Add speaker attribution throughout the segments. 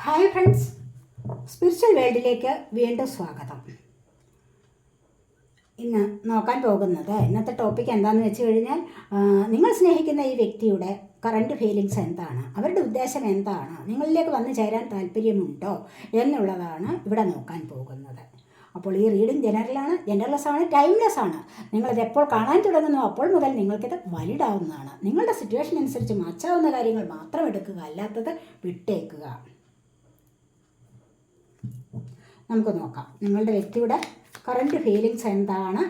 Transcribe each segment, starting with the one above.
Speaker 1: Hi friends, spiritual വേൾഡിലേക്ക് വീണ്ടും സ്വാഗതം. ഇന്ന് നോക്കാൻ പോകുന്നത് ഇന്നത്തെ ടോപ്പിക് എന്താണെന്ന് വെച്ച് കഴിഞ്ഞാൽ, നിങ്ങൾ സ്നേഹിക്കുന്ന ഈ വ്യക്തിയുടെ കറണ്ട് ഫീലിങ്സ് എന്താണ്, അവരുടെ ഉദ്ദേശം എന്താണ്, നിങ്ങളിലേക്ക് വന്നു ചേരാൻ താല്പര്യമുണ്ടോ എന്നുള്ളതാണ് ഇവിടെ നോക്കാൻ പോകുന്നത്. അപ്പോൾ ഈ റീഡിംഗ് ജനറൽലെസ് ആണ്, ടൈംലെസ് ആണ്. നിങ്ങളിത് എപ്പോൾ കാണാൻ തുടങ്ങുന്നു അപ്പോൾ മുതൽ നിങ്ങൾക്കിത് വാലിഡ് ആവുന്നതാണ്. നിങ്ങളുടെ സിറ്റുവേഷൻ അനുസരിച്ച് മാച്ചാവുന്ന കാര്യങ്ങൾ മാത്രം എടുക്കുക, അല്ലാത്തത് വിട്ടേക്കുക. നമുക്ക് നോക്കാം നിങ്ങളുടെ വ്യക്തിയുടെ കറണ്ട് ഫീലിങ്സ് എന്താണ്.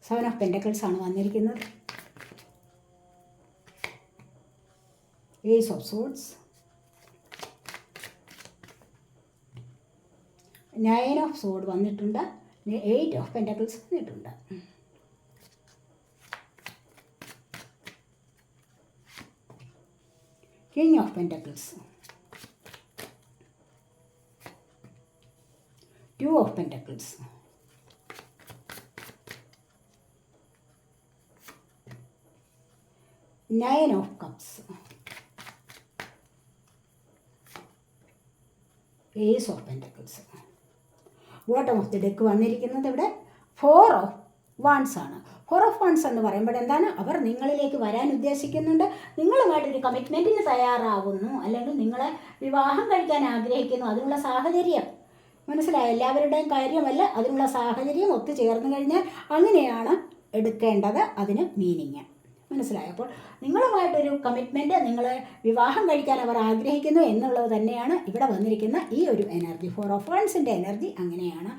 Speaker 1: സെവൻ ഓഫ് പെൻറ്റക്കിൾസ് ആണ് വന്നിരിക്കുന്നത്. Ace of swords, 9 of sword വന്നിട്ടുണ്ട്, 8 ഓഫ് പെൻറ്റക്കിൾസ് വന്നിട്ടുണ്ട്. King of Pentacles, 2 of Pentacles, Nine of Cups, Ace of Pentacles. Bottom of the deck വന്നിരിക്കുന്നത് ഇവിടെ 4 ഓഫ് വാൺസ് ആണ്. 4 ഓഫ് വാൺസ് എന്ന് പറയുമ്പോൾ എന്താണ്, അവർ നിങ്ങളിലേക്ക് വരാൻ ഉദ്ദേശിക്കുന്നുണ്ട്, നിങ്ങളുമായിട്ടൊരു കമ്മിറ്റ്മെൻറ്റിന് തയ്യാറാവുന്നു, അല്ലെങ്കിൽ നിങ്ങളെ വിവാഹം കഴിക്കാൻ ആഗ്രഹിക്കുന്നു. അതിനുള്ള സാഹചര്യം മനസ്സിലായി, എല്ലാവരുടെയും കാര്യമല്ല, അതിനുള്ള സാഹചര്യം ഒത്തുചേർന്ന് കഴിഞ്ഞാൽ അങ്ങനെയാണ് എടുക്കേണ്ടത് അതിന് മീനിങ്. മനസ്സിലായി. അപ്പോൾ നിങ്ങളുമായിട്ടൊരു കമ്മിറ്റ്മെൻറ്റ്, നിങ്ങളെ വിവാഹം കഴിക്കാൻ അവർ ആഗ്രഹിക്കുന്നു എന്നുള്ളത് തന്നെയാണ് ഇവിടെ വന്നിരിക്കുന്ന ഈ ഒരു എനർജി. 4 ഓഫ് വാൺസിൻ്റെ എനർജി അങ്ങനെയാണ്.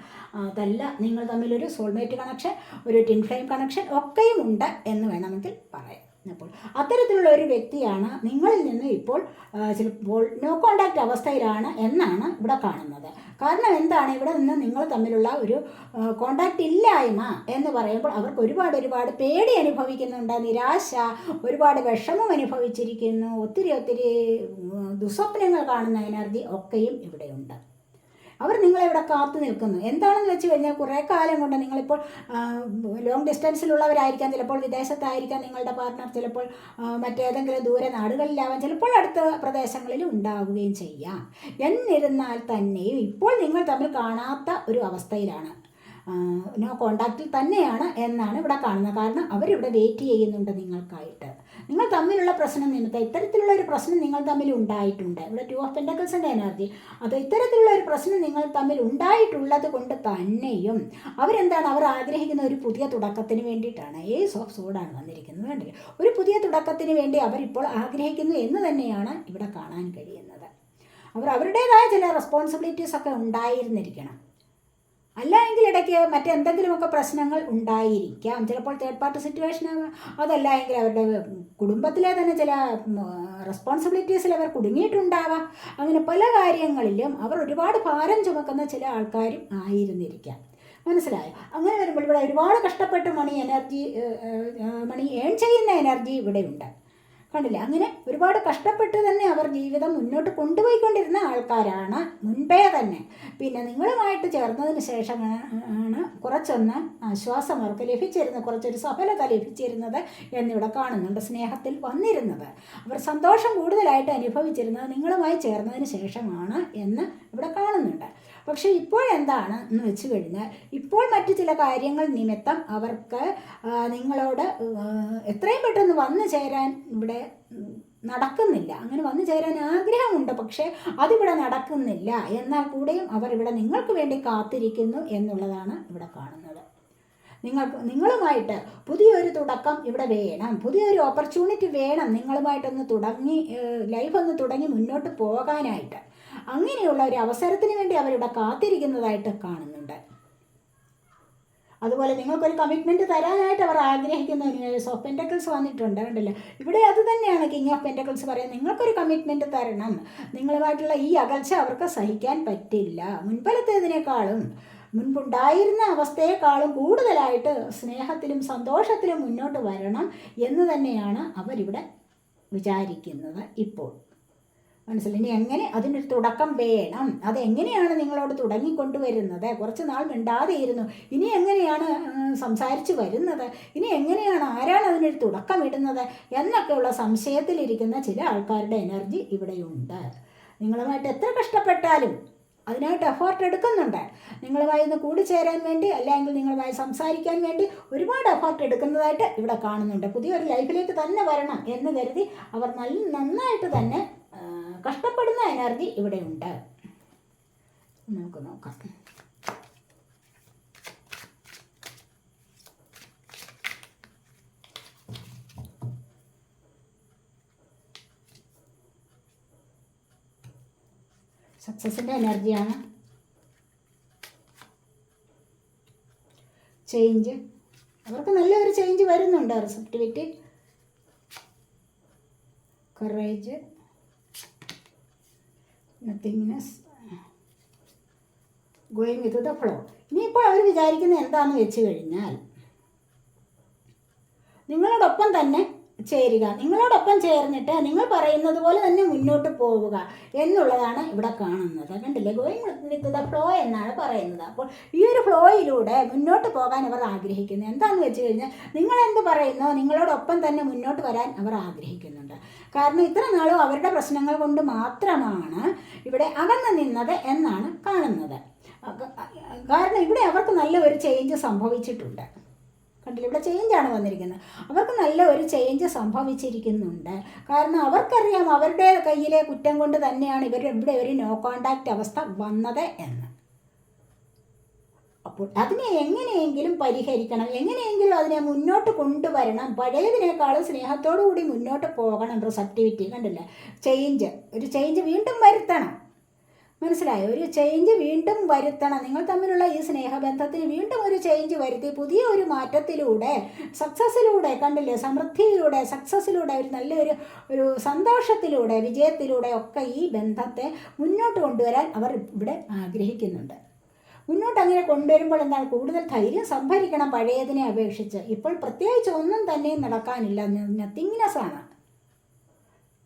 Speaker 1: അതല്ല, നിങ്ങൾ തമ്മിലൊരു സോൾമേറ്റ് കണക്ഷൻ, ഒരു ടിൻ ഫ്ലെയിം കണക്ഷൻ ഒക്കെയും ഉണ്ട് എന്ന് വേണമെങ്കിൽ പറയാം. അപ്പോൾ അത്തരത്തിലുള്ള ഒരു വ്യക്തിയാണ് നിങ്ങളിൽ നിന്ന് ഇപ്പോൾ ചിലപ്പോൾ നോ കോണ്ടാക്റ്റ് അവസ്ഥയിലാണ് എന്നാണ് ഇവിടെ കാണുന്നത്. കാരണം എന്താണ്, ഇവിടെ നിന്ന് നിങ്ങൾ തമ്മിലുള്ള ഒരു കോണ്ടാക്റ്റ് ഇല്ലായ്മ എന്ന് പറയുമ്പോൾ അവർക്ക് ഒരുപാട് പേടി അനുഭവിക്കുന്നുണ്ട്, നിരാശ, ഒരുപാട് വിഷമം അനുഭവിച്ചിരിക്കുന്നു, ഒത്തിരി ദുസ്വപ്നങ്ങൾ കാണുന്ന എനർജി ഒക്കെയും ഇവിടെയുണ്ട്. അവർ നിങ്ങളിവിടെ കാത്തു നിൽക്കുന്നു. എന്താണെന്ന് വെച്ച് കഴിഞ്ഞാൽ, കുറേ കാലം കൊണ്ട് നിങ്ങളിപ്പോൾ ലോങ് ഡിസ്റ്റൻസിലുള്ളവരായിരിക്കാം, ചിലപ്പോൾ വിദേശത്തായിരിക്കാം നിങ്ങളുടെ പാർട്ട്ണർ, ചിലപ്പോൾ മറ്റേതെങ്കിലും ദൂരെ നാടുകളിലാവാം, ചിലപ്പോൾ അടുത്ത പ്രദേശങ്ങളിൽ ഉണ്ടാവുകയും ചെയ്യാം. എന്നിരുന്നാൽ തന്നെയും ഇപ്പോൾ നിങ്ങൾ തമ്മിൽ കാണാത്ത ഒരു അവസ്ഥയിലാണ്, നോ കോണ്ടാക്റ്റിൽ തന്നെയാണ് എന്നാണ് ഇവിടെ കാണുന്നത്. കാരണം അവരിവിടെ വെയിറ്റ് ചെയ്യുന്നുണ്ട് നിങ്ങൾക്കായിട്ട്. നിങ്ങൾ തമ്മിലുള്ള പ്രശ്നം നിമിത്തം ഇത്തരത്തിലുള്ള ഒരു പ്രശ്നം നിങ്ങൾ തമ്മിൽ ഉണ്ടായിട്ടുണ്ട്. ഇവിടെ 2 ഓഫ് പെൻറ്റക്കിൾസിൻ്റെ എനർജി, അത് ഇത്തരത്തിലുള്ള ഒരു പ്രശ്നം നിങ്ങൾ തമ്മിൽ ഉണ്ടായിട്ടുള്ളത് കൊണ്ട് തന്നെയും അവരെന്താണ്, അവർ ആഗ്രഹിക്കുന്ന ഒരു പുതിയ തുടക്കത്തിന് വേണ്ടിയിട്ടാണ്. ഏസ് ഓഫ് സോഡാണ് വന്നിരിക്കുന്നത്. വേണ്ടില്ല, ഒരു പുതിയ തുടക്കത്തിന് വേണ്ടി അവരിപ്പോൾ ആഗ്രഹിക്കുന്നു എന്ന് തന്നെയാണ് ഇവിടെ കാണാൻ കഴിയുന്നത്. അവരുടേതായ ചില റെസ്പോൺസിബിലിറ്റീസ് ഒക്കെ ഉണ്ടായിരുന്നിരിക്കണം, അല്ലെങ്കിൽ ഇടയ്ക്ക് മറ്റെന്തെങ്കിലുമൊക്കെ പ്രശ്നങ്ങൾ ഉണ്ടായിരിക്കാം. ചിലപ്പോൾ തേർഡ് പാർട്ടി സിറ്റുവേഷൻ, അതല്ല എങ്കിൽ അവരുടെ കുടുംബത്തിലെ തന്നെ ചില റെസ്പോൺസിബിലിറ്റീസിൽ അവർ കുടുങ്ങിയിട്ടുണ്ടാവാം. അങ്ങനെ പല കാര്യങ്ങളിലും അവർ ഒരുപാട് ഭാരം ചുമക്കുന്ന ചില ആൾക്കാരും ആയിരുന്നിരിക്കാം. മനസ്സിലായോ? അങ്ങനെ വരുമ്പോൾ ഇവിടെ ഒരുപാട് കഷ്ടപ്പെട്ട് മണി ഏൺ ചെയ്യുന്ന എനർജി ഇവിടെയുണ്ട്. കണ്ടില്ല, അങ്ങനെ ഒരുപാട് കഷ്ടപ്പെട്ട് തന്നെ അവർ ജീവിതം മുന്നോട്ട് കൊണ്ടുപോയിക്കൊണ്ടിരുന്ന ആൾക്കാരാണ് മുൻപേ തന്നെ. പിന്നെ നിങ്ങളുമായിട്ട് ചേർന്നതിന് ശേഷമാണ് കുറച്ചൊന്ന് ആശ്വാസം അവർക്ക് ലഭിച്ചിരുന്നത്, കുറച്ചൊരു സഫലത ലഭിച്ചിരുന്നത് എന്നിവിടെ കാണുന്നുണ്ട്. സ്നേഹത്തിൽ വന്നിരുന്നത്, അവർ സന്തോഷം കൂടുതലായിട്ട് അനുഭവിച്ചിരുന്നത് നിങ്ങളുമായി ചേർന്നതിന് ശേഷമാണ് എന്ന് ഇവിടെ കാണുന്നുണ്ട്. പക്ഷേ ഇപ്പോഴെന്താണ് എന്ന് വെച്ച് കഴിഞ്ഞാൽ, ഇപ്പോൾ മറ്റു ചില കാര്യങ്ങൾ നിമിത്തം അവർക്ക് നിങ്ങളോട് എത്രയും പെട്ടെന്ന് വന്നു ചേരാൻ ഇവിടെ നടക്കുന്നില്ല. അങ്ങനെ വന്നു ചേരാൻ ആഗ്രഹമുണ്ട്, പക്ഷേ അതിവിടെ നടക്കുന്നില്ല. എന്നാൽ കൂടെയും അവരിവിടെ നിങ്ങൾക്ക് വേണ്ടി കാത്തിരിക്കുന്നു എന്നുള്ളതാണ് ഇവിടെ കാണുന്നത്. നിങ്ങളുമായിട്ട് പുതിയൊരു തുടക്കം ഇവിടെ വേണം, പുതിയൊരു ഓപ്പർച്യൂണിറ്റി വേണം, നിങ്ങളുമായിട്ടൊന്ന് ലൈഫ് ഒന്ന് തുടങ്ങി മുന്നോട്ട് പോകാനായിട്ട്. അങ്ങനെയുള്ള ഒരു അവസരത്തിന് വേണ്ടി അവരിവിടെ കാത്തിരിക്കുന്നതായിട്ട് കാണുന്നുണ്ട്. അതുപോലെ നിങ്ങൾക്കൊരു കമ്മിറ്റ്മെൻറ്റ് തരാനായിട്ട് അവർ ആഗ്രഹിക്കുന്ന ഏസ് ഓഫ് പെൻറ്റക്കിൾസ് വന്നിട്ടുണ്ട്. കണ്ടില്ല, ഇവിടെ അത് തന്നെയാണ് കിങ് ഓഫ് പെൻറ്റക്കിൾസ് പറയുന്നത്. നിങ്ങൾക്കൊരു കമ്മിറ്റ്മെൻറ്റ് തരണം, നിങ്ങളുമായിട്ടുള്ള ഈ അകൽച്ച അവർക്ക് സഹിക്കാൻ പറ്റില്ല. മുൻപലത്തേതിനേക്കാളും, മുൻപുണ്ടായിരുന്ന അവസ്ഥയെക്കാളും കൂടുതലായിട്ട് സ്നേഹത്തിലും സന്തോഷത്തിലും മുന്നോട്ട് വരണം എന്ന് തന്നെയാണ് അവരിവിടെ വിചാരിക്കുന്നത് ഇപ്പോൾ. മനസ്സിലായി. ഇനി എങ്ങനെ അതിനൊരു തുടക്കം വേണം, അതെങ്ങനെയാണ് നിങ്ങളോട് തുടങ്ങിക്കൊണ്ടുവരുന്നത്? കുറച്ച് നാൾ മിണ്ടാതെ ഇരുന്നു, ഇനി എങ്ങനെയാണ് സംസാരിച്ച് വരുന്നത്, ഇനി എങ്ങനെയാണ്, ആരാണ് അതിനൊരു തുടക്കം ഇടുന്നത് എന്നൊക്കെയുള്ള സംശയത്തിലിരിക്കുന്ന ചില ആൾക്കാരുടെ എനർജി ഇവിടെയുണ്ട്. നിങ്ങളുമായിട്ട് എത്ര കഷ്ടപ്പെട്ടാലും അതിനായിട്ട് എഫേർട്ട് എടുക്കുന്നുണ്ട്. നിങ്ങളുമായി ഒന്ന് കൂടിച്ചേരാൻ വേണ്ടി, അല്ലെങ്കിൽ നിങ്ങളുമായി സംസാരിക്കാൻ വേണ്ടി ഒരുപാട് എഫേർട്ട് എടുക്കുന്നതായിട്ട് ഇവിടെ കാണുന്നുണ്ട്. പുതിയൊരു ലൈഫിലേക്ക് തന്നെ വരണം എന്ന് കരുതി അവർ നന്നായിട്ട് തന്നെ കഷ്ടപ്പെടുന്ന എനർജി ഇവിടെയുണ്ട്. നമുക്ക് നോക്കാം. സക്സസിൻ്റെ എനർജിയാണ്. ചേഞ്ച്, അവർക്ക് നല്ലൊരു ചേഞ്ച് വരുന്നുണ്ട്. Receptivity, courage, nothingness, going with the flow. ഇനിയിപ്പോൾ അവർ വിചാരിക്കുന്നത് എന്താണെന്ന് വെച്ച് കഴിഞ്ഞാൽ നിങ്ങളോടൊപ്പം തന്നെ ചേരുക, നിങ്ങളോടൊപ്പം ചേർന്നിട്ട് നിങ്ങൾ പറയുന്നത് പോലെ തന്നെ മുന്നോട്ട് പോവുക എന്നുള്ളതാണ് ഇവിടെ കാണുന്നത്. കണ്ടില്ലേ, ഗോയിങ് വിത്ത് ദ ഫ്ലോ എന്നാണ് പറയുന്നത്. അപ്പോൾ ഈ ഒരു ഫ്ലോയിലൂടെ മുന്നോട്ട് പോകാൻ അവർ ആഗ്രഹിക്കുന്നു. എന്താണെന്ന് വെച്ച് കഴിഞ്ഞാൽ നിങ്ങളെന്ത് പറയുന്നോ നിങ്ങളോടൊപ്പം തന്നെ മുന്നോട്ട് വരാൻ അവർ ആഗ്രഹിക്കുന്നുണ്ട്. കാരണം ഇത്ര നാളും അവരുടെ പ്രശ്നങ്ങൾ കൊണ്ട് മാത്രമാണ് ഇവിടെ അകന്നു നിന്നത് എന്നാണ് കാണുന്നത്. കാരണം ഇവിടെ അവർക്ക് നല്ല ഒരു ചേഞ്ച് സംഭവിച്ചിട്ടുണ്ട്. കണ്ടില്ല, ഇവിടെ ചേഞ്ചാണ് വന്നിരിക്കുന്നത്. അവർക്ക് നല്ല ഒരു ചേഞ്ച് സംഭവിച്ചിരിക്കുന്നുണ്ട്. കാരണം അവർക്കറിയാം അവരുടെ കയ്യിലെ കുറ്റം കൊണ്ട് തന്നെയാണ് ഇവിടെ ഒരു നോ കോണ്ടാക്റ്റ് അവസ്ഥ വന്നത് എന്ന്. അപ്പോൾ അതിനെ എങ്ങനെയെങ്കിലും പരിഹരിക്കണം, എങ്ങനെയെങ്കിലും അതിനെ മുന്നോട്ട് കൊണ്ടുവരണം, പഴയതിനേക്കാളും സ്നേഹത്തോടു കൂടി മുന്നോട്ട് പോകണം. റിസപ്റ്റിവിറ്റി കണ്ടില്ലേ, ഒരു ചേഞ്ച് വീണ്ടും വരുത്തണം. മനസ്സിലായോ? ഒരു ചേഞ്ച് വീണ്ടും വരുത്തണം. നിങ്ങൾ തമ്മിലുള്ള ഈ സ്നേഹബന്ധത്തിന് വീണ്ടും ഒരു ചേഞ്ച് വരുത്തി പുതിയ ഒരു മാറ്റത്തിലൂടെ, സക്സസ്സിലൂടെ, കണ്ടില്ലേ, സമൃദ്ധിയിലൂടെ, സക്സസ്സിലൂടെ, ഒരു നല്ലൊരു സന്തോഷത്തിലൂടെ, വിജയത്തിലൂടെ ഒക്കെ ഈ ബന്ധത്തെ മുന്നോട്ട് കൊണ്ടുവരാൻ അവർ ഇവിടെ ആഗ്രഹിക്കുന്നുണ്ട്. മുന്നോട്ട് അങ്ങനെ കൊണ്ടുവരുമ്പോൾ എന്താണ്, കൂടുതൽ ധൈര്യം സംഭരിക്കണം പഴയതിനെ അപേക്ഷിച്ച്. ഇപ്പോൾ പ്രത്യേകിച്ച് ഒന്നും തന്നെ നടക്കാനില്ല, നത്തിങ്നെസ് ആണ്.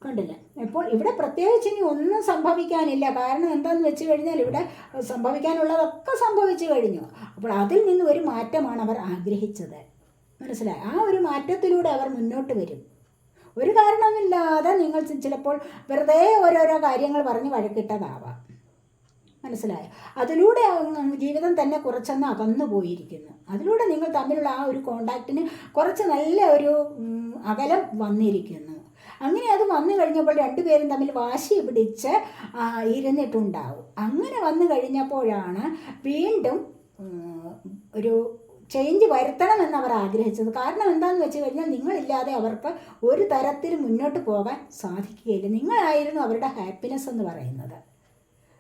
Speaker 1: കണ്ടില്ല, ഇപ്പോൾ ഇവിടെ പ്രത്യേകിച്ച് ഇനി ഒന്നും സംഭവിക്കാനില്ല. കാരണം എന്താണെന്ന് വെച്ച് കഴിഞ്ഞാൽ ഇവിടെ സംഭവിക്കാനുള്ളതൊക്കെ സംഭവിച്ചു കഴിഞ്ഞു. അപ്പോൾ അതിൽ നിന്ന് ഒരു മാറ്റമാണ് അവർ ആഗ്രഹിച്ചത്. മനസ്സിലായി? ആ ഒരു മാറ്റത്തിലൂടെ അവർ മുന്നോട്ട് വരും. ഒരു കാരണമില്ലാതെ നിങ്ങൾ ചിലപ്പോൾ വെറുതെ ഓരോരോ കാര്യങ്ങൾ പറഞ്ഞ് വഴക്കിട്ടതാവാം. മനസ്സിലായോ? അതിലൂടെ ജീവിതം തന്നെ കുറച്ചൊന്ന് അകന്നു പോയിരിക്കുന്നു. അതിലൂടെ നിങ്ങൾ തമ്മിലുള്ള ആ ഒരു കോണ്ടാക്റ്റിന് കുറച്ച് നല്ല ഒരു അകലം വന്നിരിക്കുന്നു. അങ്ങനെ അത് വന്നു കഴിഞ്ഞപ്പോൾ രണ്ടുപേരും തമ്മിൽ വാശി പിടിച്ച് ഇരുന്നിട്ടുണ്ടാവും. അങ്ങനെ വന്നു കഴിഞ്ഞപ്പോഴാണ് വീണ്ടും ഒരു ചേഞ്ച് വരുത്തണമെന്ന് അവർ ആഗ്രഹിച്ചത്. കാരണം എന്താണെന്ന് വെച്ച് കഴിഞ്ഞാൽ നിങ്ങളില്ലാതെ അവർക്ക് ഒരു തരത്തിൽ മുന്നോട്ട് പോകാൻ സാധിക്കുകയില്ല. നിങ്ങളായിരുന്നു അവരുടെ ഹാപ്പിനെസ് എന്ന് പറയുന്നത്.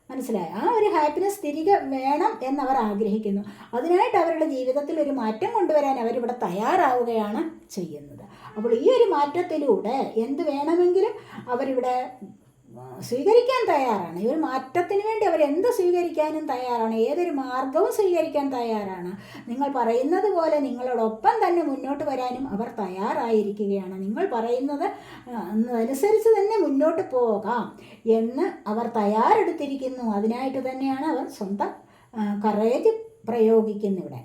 Speaker 1: മനസ്സിലായി? ആ ഒരു ഹാപ്പിനെസ് തിരികെ വേണം എന്നവർ ആഗ്രഹിക്കുന്നു. അതിനായിട്ട് അവരുടെ ജീവിതത്തിൽ ഒരു മാറ്റം കൊണ്ടുവരാൻ അവരിവിടെ തയ്യാറാവുകയാണ് ചെയ്യുന്നത്. അപ്പോൾ ഈ ഒരു മാറ്റത്തിലൂടെ എന്ത് വേണമെങ്കിലും അവരിവിടെ സ്വീകരിക്കാൻ തയ്യാറാണ്. ഈ ഒരു മാറ്റത്തിന് വേണ്ടി അവരെന്ത് സ്വീകരിക്കാനും തയ്യാറാണ്, ഏതൊരു മാർഗവും സ്വീകരിക്കാൻ തയ്യാറാണ്. നിങ്ങൾ പറയുന്നത് പോലെ നിങ്ങളോടൊപ്പം തന്നെ മുന്നോട്ട് വരാനും അവർ തയ്യാറായിരിക്കുകയാണ്. നിങ്ങൾ പറയുന്നത് അനുസരിച്ച് തന്നെ മുന്നോട്ട് പോകാം എന്ന് അവർ തയ്യാറെടുത്തിരിക്കുന്നു. അതിനായിട്ട് തന്നെയാണ് അവർ സ്വന്തം കറേജ് പ്രയോഗിക്കുന്നിവിടെ.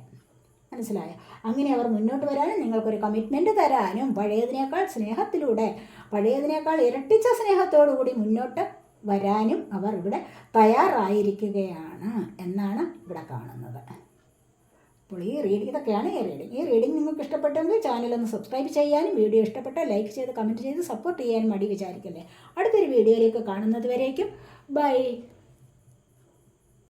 Speaker 1: മനസ്സിലായോ? അങ്ങനെ അവർ മുന്നോട്ട് വരാനും നിങ്ങൾക്കൊരു കമ്മിറ്റ്മെൻറ്റ് തരാനും പഴയതിനേക്കാൾ സ്നേഹത്തിലൂടെ, പഴയതിനേക്കാൾ ഇരട്ടിച്ച സ്നേഹത്തോടു കൂടി മുന്നോട്ട് വരാനും അവർ ഇവിടെ തയ്യാറായിരിക്കുകയാണ് എന്നാണ് ഇവിടെ കാണുന്നത്. അപ്പോൾ ഇതൊക്കെയാണ് ഈ റീഡിംഗ് നിങ്ങൾക്ക് ഇഷ്ടപ്പെട്ടെങ്കിൽ ചാനലൊന്ന് സബ്സ്ക്രൈബ് ചെയ്യാനും, വീഡിയോ ഇഷ്ടപ്പെട്ടാൽ ലൈക്ക് ചെയ്ത് കമൻറ്റ് ചെയ്ത് സപ്പോർട്ട് ചെയ്യാനും മടി വിചാരിക്കല്ലേ. അടുത്തൊരു വീഡിയോയിലേക്ക് കാണുന്നത് വരേക്കും ബൈ.